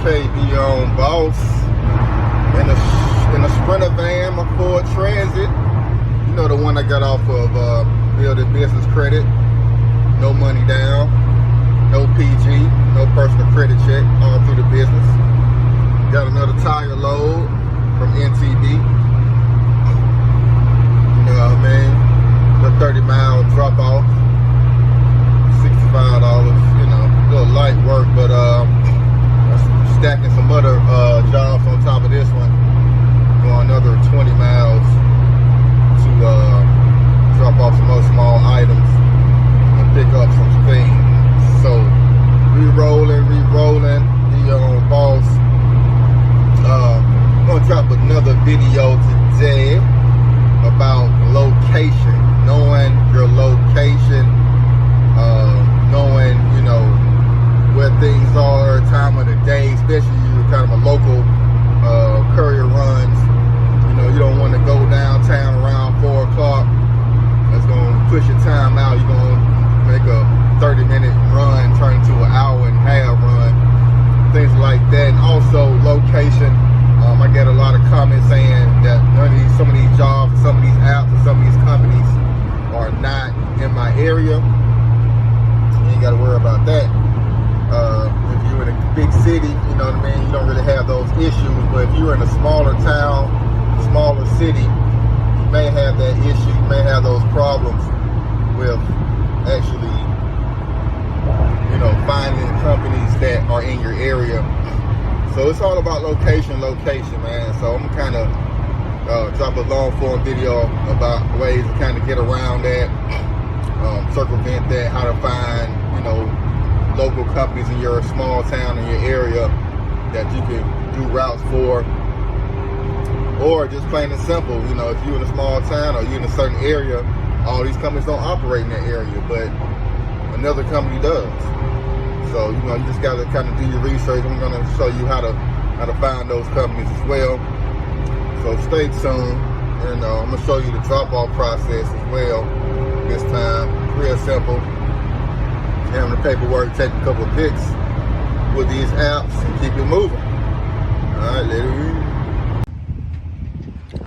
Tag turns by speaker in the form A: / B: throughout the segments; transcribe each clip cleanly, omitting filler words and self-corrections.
A: pay the boss in a Sprinter van, my Ford Transit. You know, the one I got off of Building Business Credit. No money down, no PG, no personal credit check, all through the business. Got another tire load from NTD. You know what I mean? The 30-mile drop off, $65. You know, a little light work, but stacking some other jobs on top of this one. Going another 20 miles to drop off some other small items and pick up some things. So re-rolling the boss. I'm gonna drop another video today about location, knowing your location, knowing, you know, where things are, time of the day, especially you're kind of a local courier runs. You know, you don't want to go downtown around 4 o'clock. That's gonna push your time out. You're gonna make a 30-minute run turn into an hour and a half run, things like that. And also location. I get a lot of comments saying that some of these jobs, some of these apps, and some of these companies are not in my area. You ain't got to worry about that. If you're in a big city, you know what I mean, you don't really have those issues. But if you're in a smaller town, smaller city, you may have that issue. You may have those problems with actually, you know, finding companies that are in your area. So it's all about location, man. So I'm kind of drop a long form video about ways to kind of get around that, circumvent that, how to find, you know, local companies in your small town, in your area that you can do routes for. Or just plain and simple, you know, if you're in a small town or you're in a certain area, all these companies don't operate in that area, but another company does. So, you know, you just got to kind of do your research. I'm going to show you how to find those companies as well. So stay tuned, and I'm going to show you the drop-off process as well this time. Real simple. Having the paperwork, take a couple of pics with these apps and keep it moving. All right, let it read.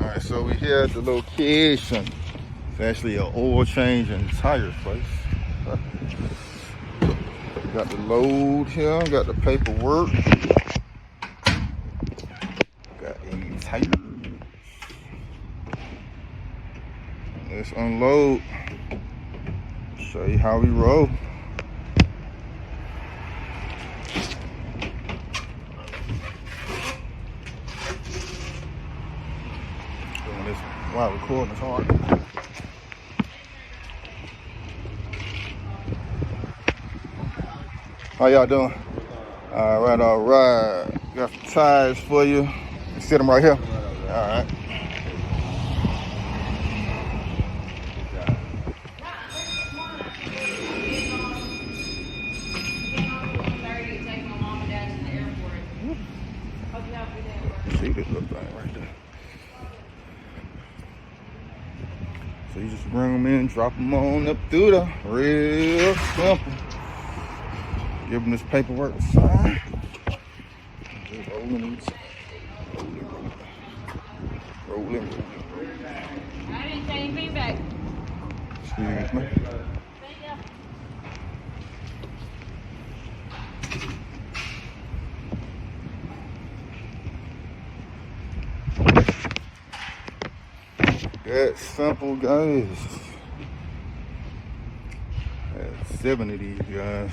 A: All right, so we're here at the location. It's actually an oil change and tire place. Got the load here, got the paperwork, got a tire. Let's unload, show you how we roll. Doing this while recording is hard. How y'all doing? All right. Got some tires for you. You sit them right here. All right. See this little thing right there. So you just bring them in, drop them on up through there. Real simple. Give them this paperwork to sign. Rolling.
B: I didn't say anything back.
A: Excuse me. That's simple, guys. I had 7 of these guys.